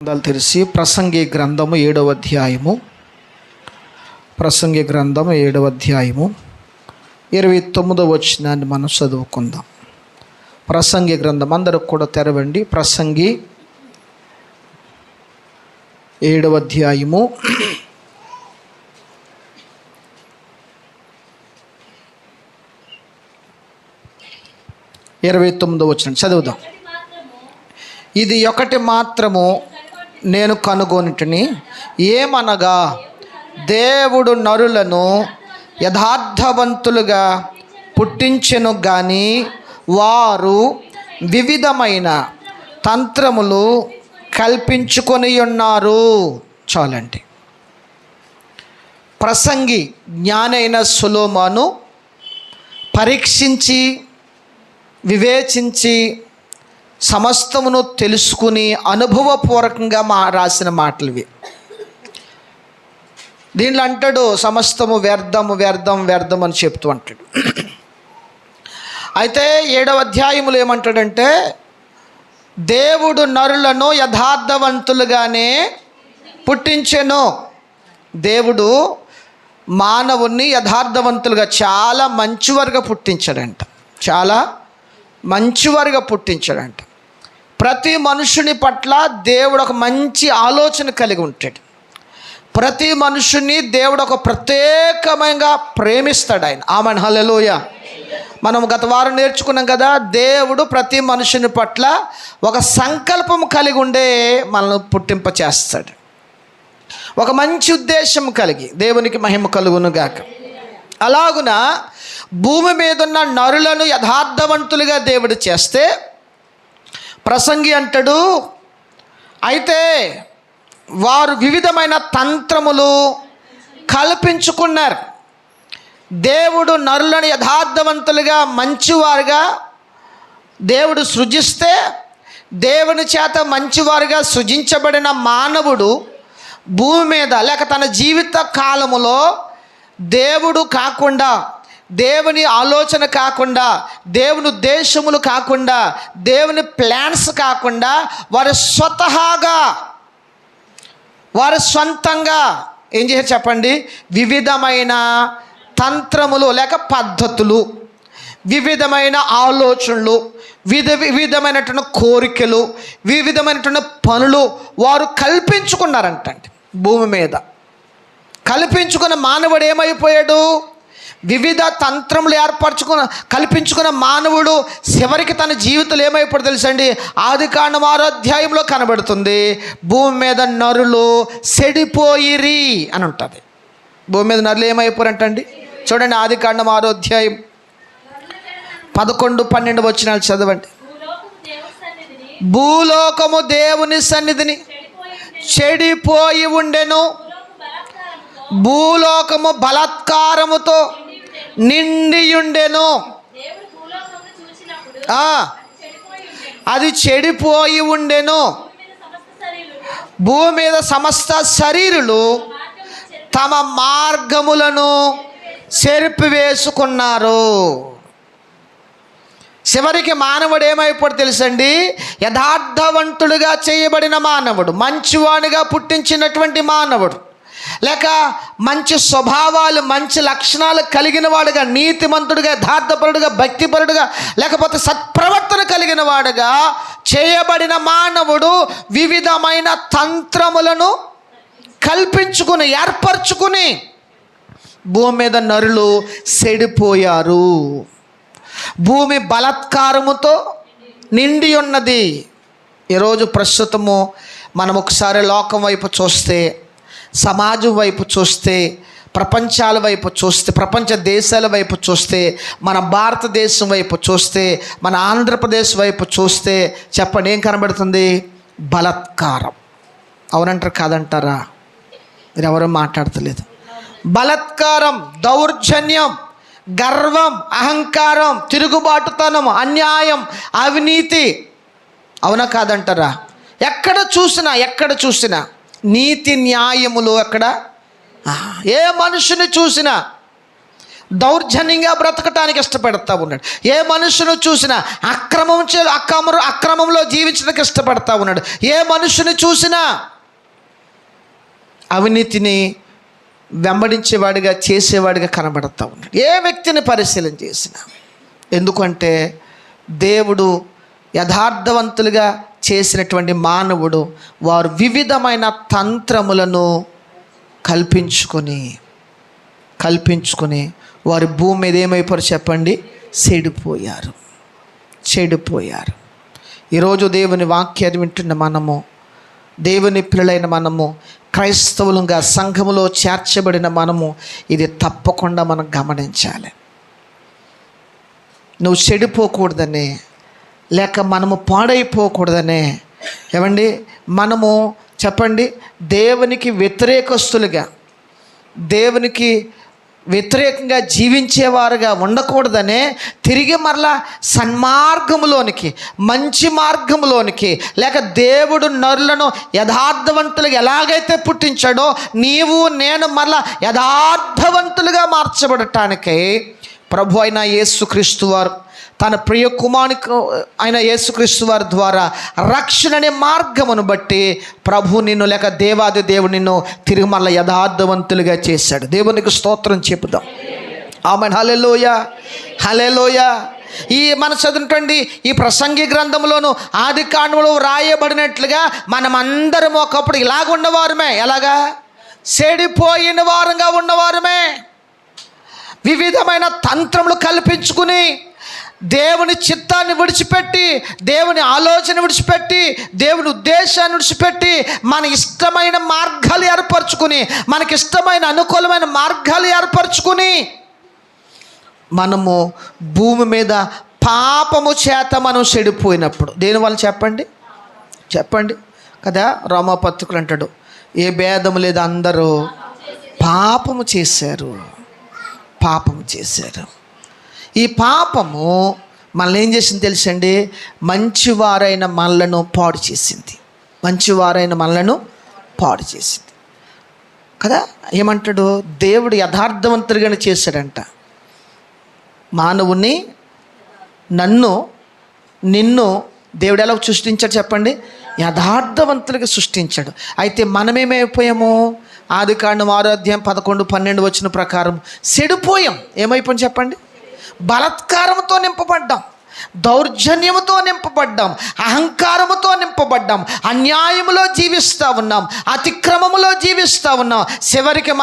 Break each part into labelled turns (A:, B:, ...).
A: గ్రంథాలు తెరిచి ప్రసంగి గ్రంథము 7వ అధ్యాయము 29వ వచనాన్ని మనం చదువుకుందాం. ప్రసంగి గ్రంథం అందరూ కూడా తెరవండి. ప్రసంగి 7వ అధ్యాయము 29వ వచనం చదువుదాం. ఇది ఒకటి మాత్రము నేను కనుగొనిటిని, ఏమనగా దేవుడు నరులను యథార్థవంతులుగా పుట్టించెను గాని వారు వివిధమైన తంత్రములు కల్పించుకొని ఉన్నారు. చాలండి. ప్రసంగి జ్ఞానైన సొలొమోను పరీక్షించి వివేచించి సమస్తమును తెలుసుకుని అనుభవపూర్వకంగా రాసిన మాటలు ఇవి. దీనిలో అంటాడు సమస్తము వ్యర్థము వ్యర్థం వ్యర్థం అని చెప్తూ అంటాడు. అయితే 7వ అధ్యాయములో ఏమంటాడంటే, దేవుడు నరులను యథార్థవంతులుగానే పుట్టించెను. దేవుడు మానవుణ్ణి యథార్థవంతులుగా చాలా మంచివారుగా పుట్టించాడంట. చాలా మంచివారుగా పుట్టించాడంట. ప్రతి మనుషుని పట్ల దేవుడు ఒక మంచి ఆలోచన కలిగి ఉంటాడు. ప్రతి మనుషుని దేవుడు ఒక ప్రత్యేకమైన ప్రేమిస్తాడు ఆయన. ఆమెన్, హల్లెలూయా. మనం గత వారం నేర్చుకున్నాం కదా, దేవుడు ప్రతి మనుషుని పట్ల ఒక సంకల్పం కలిగి ఉండే మనల్ని పుట్టింప చేస్తాడు. ఒక మంచి ఉద్దేశం కలిగి. దేవునికి మహిమ కలుగును గాక. అలాగున భూమి మీద ఉన్న నరులను యథార్థవంతులుగా దేవుడు చేస్తే, ప్రసంగి అంటాడు, అయితే వారు వివిధమైన తంత్రములు కల్పించుకున్నారు. దేవుడు నరులను యథార్థవంతులుగా మంచివారుగా దేవుడు సృజిస్తే, దేవుని చేత మంచివారుగా సృజించబడిన మానవుడు భూమి మీద లేక తన జీవిత కాలములో దేవుడు కాకుండా, దేవుని ఆలోచన కాకుండా, దేవుని ఉద్దేశములు కాకుండా, దేవుని ప్లాన్స్ కాకుండా వారు స్వతహాగా వారు సొంతంగా ఏం చేశారు చెప్పండి? వివిధమైన తంత్రములు లేక పద్ధతులు, వివిధమైన ఆలోచనలు, వివిధమైనటువంటి కోరికలు, వివిధమైనటువంటి పనులు వారు కల్పించుకున్నారంటండి. భూమి మీద కల్పించుకున్న మానవుడు ఏమైపోయాడు? వివిధ తంత్రములు కల్పించుకున్న మానవుడు చివరికి తన జీవితంలో ఏమైపోయాడు తెలుసండి? ఆదికాండం 6వ అధ్యాయంలో కనబడుతుంది, భూమి మీద నరులు చెడిపోయిరి అని ఉంటుంది. భూమి మీద నరులు ఏమైపోయారంటండి? చూడండి, ఆదికాండం 6వ అధ్యాయం 11-12 వచనాలు చదవండి. భూలోకము దేవుని సన్నిధిని చెడిపోయి ఉండెను, భూలోకము బలాత్కారముతో నిండియుండెను. అది చెడిపోయి ఉండెను. భూమి మీద సమస్త శరీరులు తమ మార్గములను చెరిపివేసుకున్నారు. చివరికి మానవుడు ఏమైపోయాడు తెలుసండి? యథార్థవంతుడుగా చేయబడిన మానవుడు, మంచివాడిగా పుట్టించినటువంటి మానవుడు, లేక మంచి స్వభావాలు మంచి లక్షణాలు కలిగిన వాడుగా, నీతిమంతుడుగా, యథార్థపరుడుగా, భక్తిపరుడుగా, లేకపోతే సత్ప్రవర్తన కలిగిన వాడుగా చేయబడిన మానవుడు వివిధమైన తంత్రములను కల్పించుకుని ఏర్పరచుకుని భూమి మీద నరులు చెడిపోయారు. భూమి బలాత్కారముతో నిండి ఉన్నది. ఈరోజు ప్రస్తుతము మనం ఒకసారి లోకం వైపు చూస్తే, సమాజం వైపు చూస్తే, ప్రపంచాల వైపు చూస్తే, ప్రపంచ దేశాల వైపు చూస్తే, మన భారతదేశం వైపు చూస్తే, మన ఆంధ్రప్రదేశ్ వైపు చూస్తే చెప్పండి, ఏం కనబడుతుంది? బలాత్కారం. అవునంటారు కాదంటారా? మీరు ఎవరూ మాట్లాడతలేదు. బలాత్కారం, దౌర్జన్యం, గర్వం, అహంకారం, తిరుగుబాటుతనం, అన్యాయం, అవినీతి. అవునా కాదంటారా? ఎక్కడ చూసినా నీతి న్యాయములు. అక్కడ ఏ మనుషుని చూసినా దౌర్జన్యంగా బ్రతకటానికి ఇష్టపడతా ఉన్నాడు. ఏ మనుషును చూసినా అక్రమంలో జీవించడానికి ఇష్టపడతా ఉన్నాడు. ఏ మనుషుని చూసినా అవినీతిని వెంబడించేవాడిగా చేసేవాడిగా కనబడతా ఉన్నాడు. ఏ వ్యక్తిని పరిశీలన చేసినా. ఎందుకంటే దేవుడు యథార్థవంతులుగా చేసినటువంటి మానవుడు వారు వివిధమైన తంత్రములను కల్పించుకొని వారి భూమి మీద ఏమైపోయారు చెప్పండి? చెడిపోయారు. ఈరోజు దేవుని వాక్యాన్ని వింటున్న మనము, దేవుని పిల్లలైన మనము, క్రైస్తవులుగా సంఘములో చేర్చబడిన మనము ఇది తప్పకుండా మనం గమనించాలి. నువ్వు చెడిపోకూడదనే, లేక మనము పాడైపోకూడదనే, ఏమండి మనము చెప్పండి దేవునికి వ్యతిరేకస్తులుగా, దేవునికి వ్యతిరేకంగా జీవించేవారుగా ఉండకూడదనే తిరిగి మరలా సన్మార్గములోనికి, మంచి మార్గములోనికి, లేక దేవుడు నరులను యథార్థవంతులుగా ఎలాగైతే పుట్టించాడో నీవు నేను మరలా యథార్థవంతులుగా మార్చబడటానికై ప్రభు అయిన యేసుక్రీస్తు వారు తన ప్రియ కుమారునికి అయిన యేసుక్రీస్తు వారి ద్వారా రక్షణ అనే మార్గమును బట్టి ప్రభు నిన్ను, లేక దేవాది దేవుడు నిన్ను తిరిగి మళ్ళీ యథార్థవంతులుగా చేశాడు. దేవునికి స్తోత్రం చెప్పుదాం. ఆమేన్. హల్లెలూయా, హల్లెలూయా. ఈ మన చదువుకోండి, ఈ ప్రసంగి గ్రంథంలోను ఆది కాండములో రాయబడినట్లుగా మనమందరం ఒకప్పుడు ఇలాగ ఉన్నవారమే. ఎలాగా? చెడిపోయిన వారంగా ఉన్నవారమే. వివిధమైన తంత్రములు కల్పించుకుని, దేవుని చిత్తాన్ని విడిచిపెట్టి, దేవుని ఆలోచన విడిచిపెట్టి, దేవుని ఉద్దేశాన్ని విడిచిపెట్టి మన ఇష్టమైన మార్గాలు ఏర్పరచుకుని, మనకిష్టమైన అనుకూలమైన మార్గాలు ఏర్పరచుకుని మనము భూమి మీద పాపము చేత మనం చెడిపోయినప్పుడు దేనివల్ల చెప్పండి కదా? రోమాపత్రికులు అంటాడు, ఏ భేదము లేదు, అందరూ పాపము చేశారు. ఈ పాపము మనల్ని ఏం చేసింది తెలుసండి? మంచివారైన మనలను పాడు చేసింది కదా. ఏమంటాడు? దేవుడు యథార్థవంతుడిగానే చేశాడంట. మానవుని, నిన్ను దేవుడు ఎలా సృష్టించాడు చెప్పండి? యథార్థవంతులుగా సృష్టించాడు. అయితే మనమేమైపోయాము? ఆది కాండం 6 అధ్యాయం 11, 12 వచ్చిన ప్రకారం చెడిపోయాం. ఏమైపోయాం చెప్పండి? బలాత్కారంతో నింపబడ్డాం, దౌర్జన్యముతో నింపబడ్డాం, అహంకారముతో నింపబడ్డాం, అన్యాయములో జీవిస్తూ ఉన్నాం, అతిక్రమములో జీవిస్తూ ఉన్నాం. చివరికి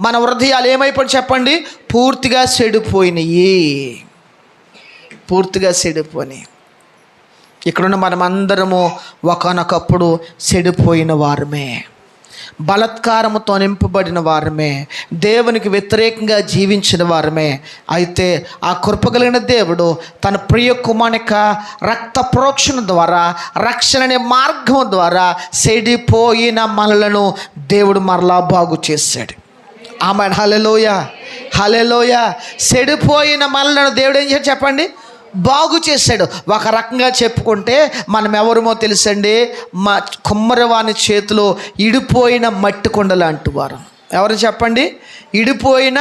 A: మన హృదయాలు ఏమైపోయి చెప్పండి? పూర్తిగా చెడిపోయినాయి. ఇక్కడున్న మనమందరము ఒకనొకప్పుడు చెడిపోయిన వారమే, బలాత్కారముతో నింపబడిన వారమే, దేవునికి వ్యతిరేకంగా జీవించిన వారమే. అయితే ఆ కృపగలిగిన దేవుడు తన ప్రియ కుమారునిక రక్త ప్రోక్షణ ద్వారా, రక్షణ అనే మార్గం ద్వారా చెడిపోయిన మనలను దేవుడు మరలా బాగు చేశాడు. ఆమేన్. హల్లెలూయా, హల్లెలూయా. చెడిపోయిన మనలను దేవుడు ఏం చేశాడు చెప్పండి? బాగు చేశాడు. ఒక రకంగా చెప్పుకుంటే మనం ఎవరమో తెలుసండి? కుమ్మరివాని చేతిలో ఇడిపోయిన మట్టి కొండ లాంటి వారు. ఎవరు చెప్పండి? ఇడిపోయిన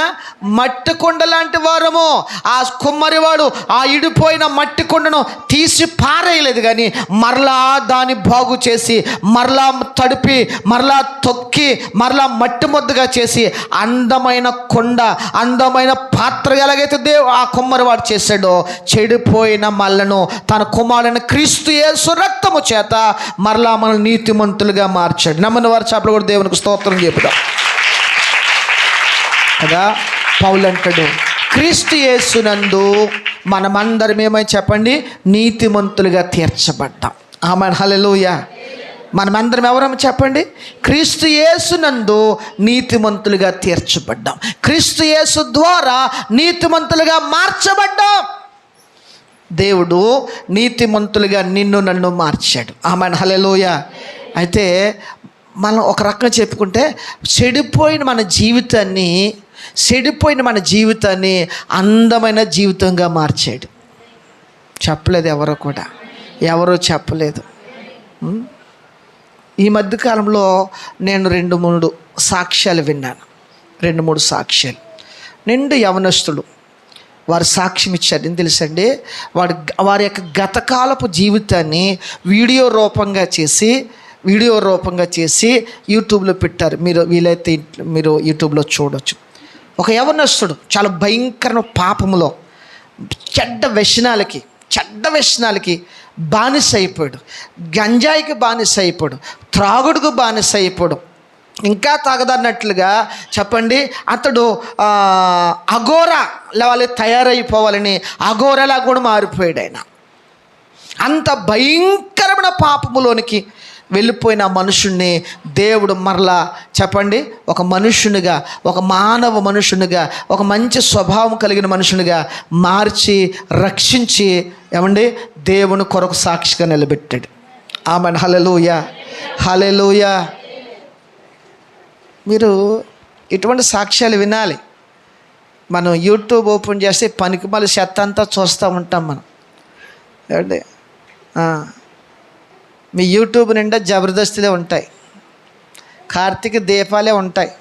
A: మట్టి కొండ లాంటి వారము. ఆ కుమ్మరివాడు ఆ ఇడిపోయిన మట్టి కొండను తీసి పారేయలేదు, కానీ మరలా దాన్ని బాగు చేసి, మరలా తడిపి, మరలా తొక్కి, మరలా మట్టి ముద్దగా చేసి అందమైన కొండ, అందమైన పాత్ర ఎలాగైతే ఆ కుమ్మరివాడు చేశాడో, చెడిపోయిన మళ్ళను తన కుమారుని క్రీస్తు యేసు రక్తము చేత మరలా మన నీతిమంతులుగా మార్చాడు. నమ్మని వారు చేపలు కూడా దేవునికి స్తోత్రం చెప్పుదాం కదా. పౌలు అంటాడు, క్రీస్తు యేసునందు మనమందరం ఏమని చెప్పండి? నీతిమంతులుగా తీర్చబడ్డాం. ఆమేన్. హల్లెలూయా. మనమందరం ఎవరని చెప్పండి? క్రీస్తు యేసునందు నీతిమంతులుగా తీర్చబడ్డాం. క్రీస్తు యేసు ద్వారా నీతిమంతులుగా మార్చబడ్డాం. దేవుడు నీతిమంతులుగా నిన్ను నన్ను మార్చాడు. ఆమేన్. హల్లెలూయా. అయితే మనం ఒక రకంగా చెప్పుకుంటే చెడిపోయిన మన జీవితాన్ని అందమైన జీవితంగా మార్చాడు. చెప్పలేదు ఎవరో చెప్పలేదు. ఈ మధ్యకాలంలో నేను 2-3 సాక్ష్యాలు విన్నాను. 2-3 సాక్ష్యాలు. నిండు యవనస్తులు వారు సాక్ష్యం ఇచ్చారు. ఏం తెలుసండి, వారి యొక్క గతకాలపు జీవితాన్ని వీడియో రూపంగా చేసి యూట్యూబ్లో పెట్టారు. వీలైతే మీరు యూట్యూబ్లో చూడవచ్చు. ఒక యవనస్తుడు చాలా భయంకరమైన పాపములో చెడ్డ వ్యసనాలకి బానిస అయిపోయాడు. గంజాయికి బానిస అయిపోయాడు, త్రాగుడుకు బానిస అయిపోయాడు. ఇంకా తాగదన్నట్లుగా చెప్పండి, అతడు అఘోరా వాళ్ళు తయారైపోవాలని అఘోరలా కూడా మారిపోయాడు. ఆయన అంత భయంకరమైన పాపములోనికి వెళ్ళిపోయిన మనుషుణ్ణి దేవుడు మరలా చెప్పండి ఒక మనుషునిగా, ఒక మానవ మనుషునిగా, ఒక మంచి స్వభావం కలిగిన మనుషునిగా మార్చి రక్షించి ఏమండి దేవుని కొరకు సాక్షిగా నిలబెట్టాడు. ఆమెన్. హల్లెలూయా, హల్లెలూయా. మీరు ఇటువంటి సాక్ష్యాలు వినాలి. మనం యూట్యూబ్ ఓపెన్ చేస్తే పనికిమాలిన చెత్త అంతా చూస్తూ ఉంటాం మనం. ఏమండి, మీ యూట్యూబ్ నిండా జబర్దస్తులే ఉంటాయి, కార్తీక దీపాలే ఉంటాయి.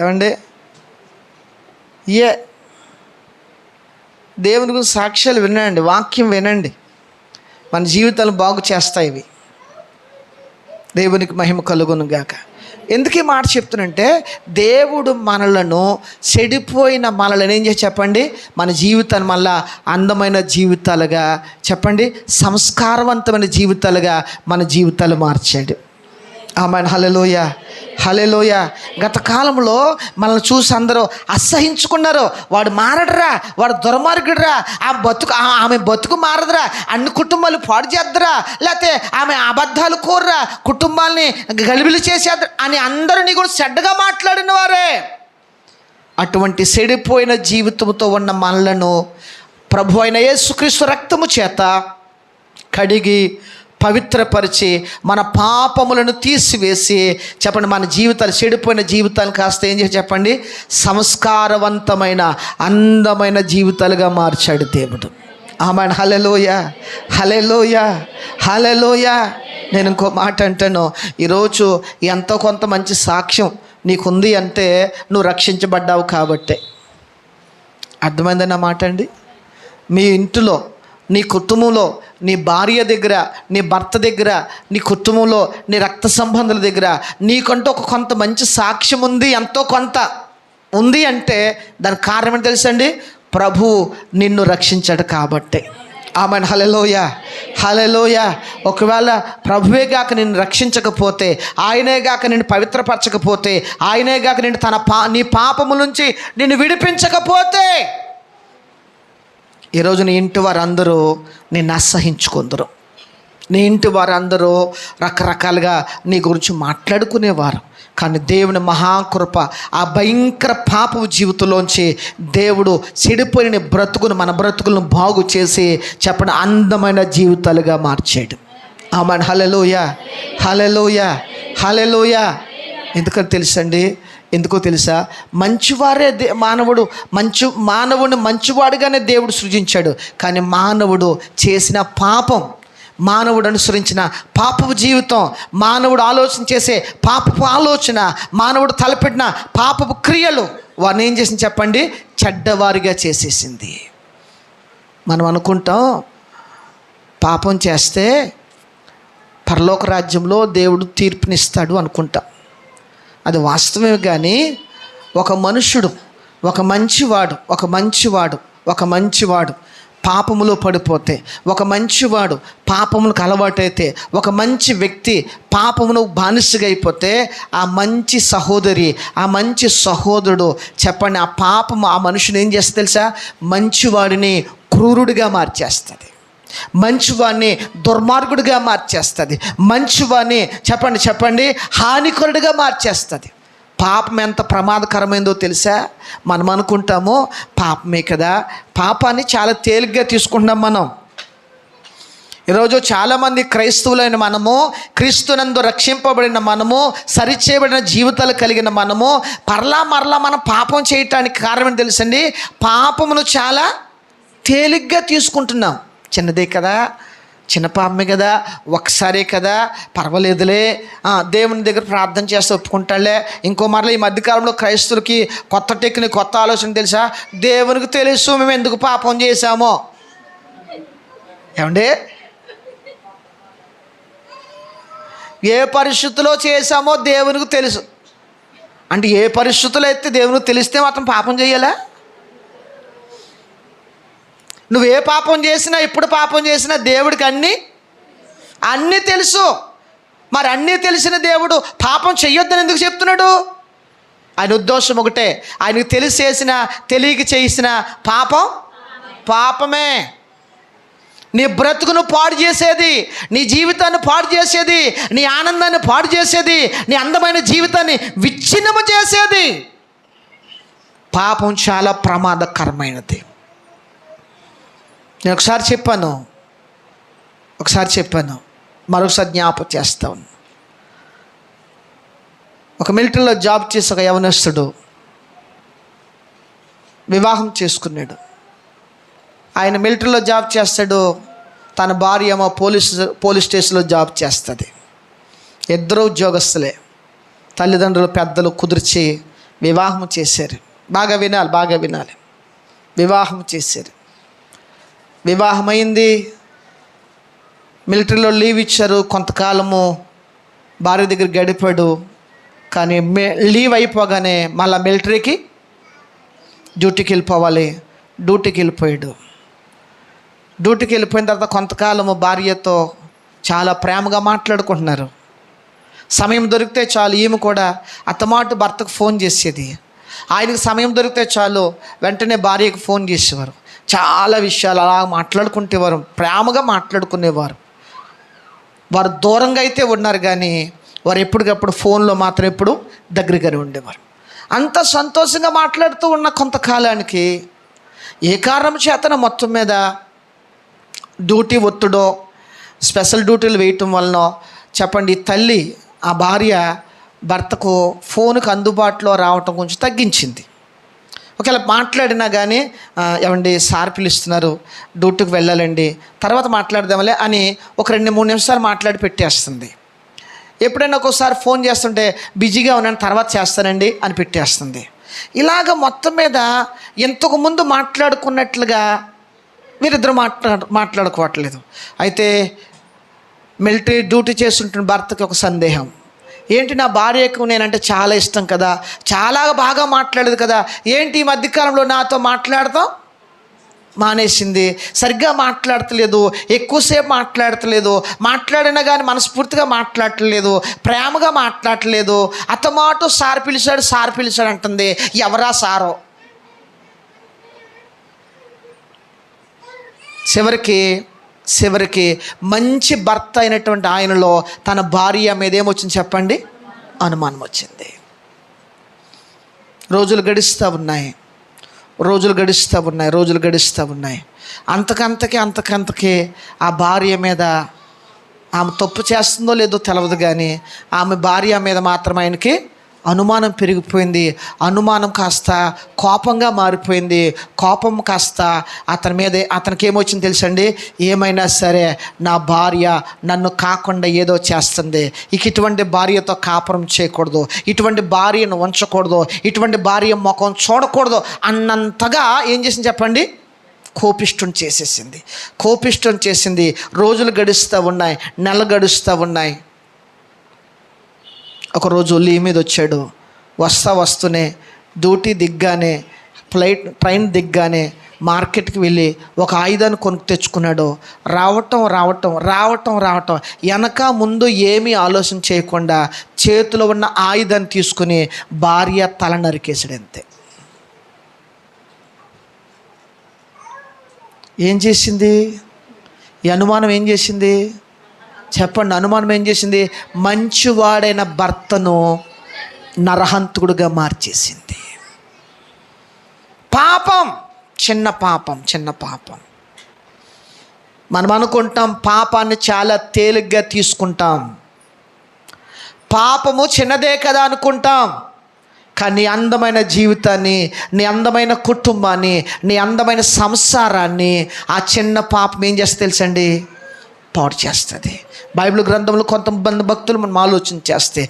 A: ఏమండి, దేవుని గురించి సాక్ష్యాలు వినండి, వాక్యం వినండి, మన జీవితాలు బాగు చేస్తాయి ఇవి. దేవునికి మహిమ కలుగును గాక. ఎందుకు ఈ మాట చెప్తున్నంటే, దేవుడు చెడిపోయిన మనలను ఏం చేసి చెప్పండి, మన జీవితాన్ని మళ్ళా అందమైన జీవితాలుగా చెప్పండి, సంస్కారవంతమైన జీవితాలుగా మన జీవితాలు మార్చాడు. ఆమెన్. హల్లెలూయా, హల్లెలూయా. గత కాలంలో మనల్ని చూసి అందరూ అసహించుకున్నారు. వాడు మారడరా, వాడు దుర్మార్గుడురా, ఆమె బతుకు మారదురా, అన్ని కుటుంబాలు పాడు చేద్దరా, లేకపోతే ఆమె అబద్ధాలు కోర్రా, కుటుంబాలని గలిబిలి చేసేద్దరు అని అందరినీ కూడా చెడ్డగా మాట్లాడిన వారే. అటువంటి చెడిపోయిన జీవితంతో ఉన్న మనలను ప్రభు అయిన యేసుక్రీస్తు రక్తము చేత కడిగి పవిత్రపరిచి మన పాపములను తీసివేసి చెప్పండి, మన జీవితాలు చెడిపోయిన జీవితాలు కాస్త ఏం చేసి చెప్పండి, సంస్కారవంతమైన అందమైన జీవితాలుగా మార్చాడు దేవుడు. ఆమెన్. హల్లెలూయా, హల్లెలూయా, హల్లెలూయా. నేను ఇంకో మాట అంటాను, ఈరోజు ఎంతో కొంత మంచి సాక్ష్యం నీకుంది అంటే నువ్వు రక్షించబడ్డావు కాబట్టే. అర్థమైందన్న మాట అండి. మీ ఇంటిలో, నీ కుటుంబంలో, నీ భార్య దగ్గర, నీ భర్త దగ్గర, నీ కుటుంబంలో, నీ రక్త సంబంధాల దగ్గర నీకంటూ కొంత మంచి సాక్ష్యం ఉంది, ఎంతో కొంత ఉంది అంటే దానికి కారణం ఏంటి తెలుసండి, ప్రభు నిన్ను రక్షించాడు కాబట్టే. ఆమెన్. హల్లెలూయా, హల్లెలూయా. ఒకవేళ ప్రభువే గాక నిన్ను రక్షించకపోతే, ఆయనే గాక నిన్ను పవిత్రపరచకపోతే, ఆయనే గాక నిన్ను నీ పాపము నుంచి నిన్ను విడిపించకపోతే ఈరోజు నీ ఇంటి వారందరూ నిన్ను అసహించుకుందరు. నీ ఇంటి వారందరూ రకరకాలుగా నీ గురించి మాట్లాడుకునేవారు. కానీ దేవుని మహాకృప ఆ భయంకర పాపపు జీవితంలోంచి దేవుడు చెడిపోయిన మన బ్రతుకులను బాగు చేసి చెప్పండి అందమైన జీవితాలుగా మార్చాడు. ఆమెన్. హల్లెలూయా, హల్లెలూయా, హల్లెలూయా. ఎందుకో తెలుసా, మంచివారే మానవుడిని మంచివాడిగానే దేవుడు సృజించాడు. కానీ మానవుడు చేసిన పాపం, మానవుడు అనుసరించిన పాపపు జీవితం, మానవుడు ఆలోచన చేసే పాపపు ఆలోచన, మానవుడు తలపెట్టిన పాపపు క్రియలు వారిని ఏం చేసింది చెప్పండి, చెడ్డవారిగా చేసేసింది. మనం అనుకుంటాం పాపం చేస్తే పరలోక రాజ్యంలో దేవుడు తీర్పునిస్తాడు అనుకుంటాం. అది వాస్తవమే. కానీ ఒక మనుషుడు, ఒక మంచివాడు పాపములో పడిపోతే, ఒక మంచివాడు పాపములకు అలవాటైతే, ఒక మంచి వ్యక్తి పాపమును బానిసగా అయిపోతే, ఆ మంచి సహోదరి, ఆ మంచి సహోదరుడు చెప్పండి ఆ పాపము ఆ మనుషుని ఏం చేస్తే తెలుసా, మంచివాడిని క్రూరుడిగా మార్చేస్తుంది, మంచివాడిని దుర్మార్గుడిగా మార్చేస్తుంది, మంచివాడిని చెప్పండి హానికరుడిగా మార్చేస్తుంది. పాపం ఎంత ప్రమాదకరమైందో తెలుసా. మనం అనుకుంటాము పాపమే కదా, పాపాన్ని చాలా తేలిగ్గా తీసుకుంటాం మనం. ఈరోజు చాలామంది క్రైస్తవులైన మనము, క్రీస్తునందు రక్షింపబడిన మనము, సరిచేయబడిన జీవితాలు కలిగిన మనము మరలా మనం పాపం చేయటానికి కారణం తెలుసండి, పాపమును చాలా తేలిగ్గా తీసుకుంటున్నాం. చిన్నదే కదా, చిన్న పాపమే కదా, ఒకసారే కదా, పర్వాలేదులే, దేవుని దగ్గర ప్రార్థన చేస్తే ఒప్పుకుంటాడులే. ఇంకో మరలా ఈ మధ్యకాలంలో క్రైస్తవులకి కొత్త టెక్నిక్, కొత్త ఆలోచన తెలుసా? దేవునికి తెలుసు మేము ఎందుకు పాపం చేశామో. ఏమండి, ఏ పరిస్థితిలో చేశామో దేవునికి తెలుసు. అంటే ఏ పరిస్థితుల్లో అయితే దేవునికి తెలిస్తే మాత్రం పాపం చేయాలా? నువ్వు ఏ పాపం చేసినా, ఎప్పుడు పాపం చేసినా దేవుడికి అన్నీ తెలుసు. మరి అన్నీ తెలిసిన దేవుడు పాపం చెయ్యొద్దని ఎందుకు చెప్తున్నాడు? ఆయన ఉద్దేశం ఒకటే, ఆయనకు తెలిసి చేసిన, తెలియక చేసిన పాపమే. నీ బ్రతుకును పాడు చేసేది, నీ జీవితాన్ని పాడు చేసేది, నీ ఆనందాన్ని పాడు చేసేది, నీ అందమైన జీవితాన్ని విచ్ఛిన్నము చేసేది పాపం. చాలా ప్రమాదకరమైనది. నేను ఒకసారి చెప్పాను, మరొకసారి జ్ఞాపకం చేస్తాను. ఒక మిలిటరీలో జాబ్ చేసి ఒక యవనస్తుడు వివాహం చేసుకున్నాడు. ఆయన మిలిటరీలో జాబ్ చేస్తాడు, తన భార్య ఏమో పోలీస్ స్టేషన్లో జాబ్ చేస్తుంది. ఇద్దరు ఉద్యోగస్తులే. తల్లిదండ్రులు పెద్దలు కుదిర్చి వివాహం చేశారు. బాగా వినాలి. వివాహం చేశారు. వివాహమైంది, మిలిటరీలో లీవ్ ఇచ్చారు. కొంతకాలము భార్య దగ్గర గడిపాడు. కానీ లీవ్ అయిపోగానే మళ్ళీ మిలిటరీకి డ్యూటీకి వెళ్ళిపోవాలి. డ్యూటీకి వెళ్ళిపోయాడు. డ్యూటీకి వెళ్ళిపోయిన తర్వాత కొంతకాలము భార్యతో చాలా ప్రేమగా మాట్లాడుకుంటున్నారు. సమయం దొరికితే చాలు ఈమె కూడా అత్తమాట భర్తకు ఫోన్ చేసేది. ఆయనకు సమయం దొరికితే చాలు వెంటనే భార్యకు ఫోన్ చేసేవారు. చాలా విషయాలు అలా మాట్లాడుకుంటేవారు, ప్రేమగా మాట్లాడుకునేవారు. వారు దూరంగా అయితే ఉన్నారు కానీ వారు ఎప్పటికప్పుడు ఫోన్లో మాత్రం ఎప్పుడు దగ్గరగానే ఉండేవారు. అంత సంతోషంగా మాట్లాడుతూ ఉన్న కొంతకాలానికి ఏ కారణం చేతన మొత్తం మీద డ్యూటీ ఒత్తిడో, స్పెషల్ డ్యూటీలు వేయటం వలన చెప్పండి, తల్లి ఆ భార్య భర్తకు ఫోన్కు అందుబాటులో రావటం కొంచెం తగ్గించింది. ఒకవేళ మాట్లాడినా కానీ ఏమండి సార్ పిలుస్తున్నారు, డ్యూటీకి వెళ్ళాలండి, తర్వాత మాట్లాడదాంలే అని ఒక 2-3 నిమిషాలు మాట్లాడి పెట్టేస్తుంది. ఎప్పుడైనా ఒక్కోసారి ఫోన్ చేస్తుంటే బిజీగా ఉన్నాను, తర్వాత చేస్తానండి అని పెట్టేస్తుంది. ఇలాగ మొత్తం మీద ఇంతకుముందు మాట్లాడుకున్నట్లుగా వీరిద్దరు మాట్లాడుకోవట్లేదు. అయితే మిలిటరీ డ్యూటీ చేస్తుంటున్న భర్తకి ఒక సందేహం, ఏంటి నా భార్యకు నేనంటే చాలా ఇష్టం కదా, చాలా బాగా మాట్లాడేది కదా, ఏంటి ఈ మధ్యకాలంలో నాతో మాట్లాడతాం మానేసింది, సరిగ్గా మాట్లాడతలేదు, ఎక్కువసేపు మాట్లాడతలేదు, మాట్లాడినా కానీ మనస్ఫూర్తిగా మాట్లాడట్లేదు, ప్రేమగా మాట్లాడట్లేదు, అతమాటు సార్ పిలిచాడు అంటుంది. ఎవరా సారో? చివరికి మంచి భర్త అయినటువంటి ఆయనలో తన భార్య మీద ఏమొచ్చింది చెప్పండి? అనుమానం వచ్చింది. రోజులు గడుస్తూ ఉన్నాయి. అంతకంతకి ఆ భార్య మీద, ఆమె తప్పు చేస్తుందో లేదో తెలవదు కానీ ఆమె భార్య మీద మాత్రం ఆయనకి అనుమానం పెరిగిపోయింది. అనుమానం కాస్త కోపంగా మారిపోయింది. కోపం కాస్త అతనికి ఏమొచ్చింది తెలుసండి? ఏమైనా సరే నా భార్య నన్ను కాకుండా ఏదో చేస్తుంది, ఇటువంటి భార్యతో కాపురం చేయకూడదు, ఇటువంటి భార్యను ఉంచకూడదు, ఇటువంటి భార్య ముఖం చూడకూడదు అన్నంతగా ఏం చేసింది చెప్పండి? కోపిష్టం చేసింది. రోజులు గడుస్తూ ఉన్నాయి, నెల గడుస్తూ ఉన్నాయి. ఒకరోజు లీవ్ మీద వచ్చాడు. వస్తూనే డ్యూటీ దిగ్గానే, ట్రైన్ దిగ్గానే మార్కెట్కి వెళ్ళి ఒక ఆయుధాన్ని కొనుక్కు తెచ్చుకున్నాడు. రావటం వెనక ముందు ఏమీ ఆలోచన చేయకుండా చేతిలో ఉన్న ఆయుధాన్ని తీసుకుని భార్య తల నరికేసాడు. అంతే. ఏం చేసింది ఈ అనుమానం? ఏం చేసింది చెప్పండి? అనుమానం ఏం చేసింది? మంచివాడైన భర్తను నరహంతకుడుగా మార్చేసింది. పాపం, చిన్న పాపం. మనం అనుకుంటాం పాపాన్ని చాలా తేలిగ్గా తీసుకుంటాం. పాపము చిన్నదే కదా అనుకుంటాం. కానీ నీ అందమైన జీవితాన్ని, నీ అందమైన కుటుంబాన్ని, నీ అందమైన సంసారాన్ని ఆ చిన్న పాపం ఏం చేస్తే తెలుసండి? పాడు చేస్తుంది. బైబిల్ గ్రంథంలో కొంతమంది భక్తులు మనం ఆలోచన చేస్తే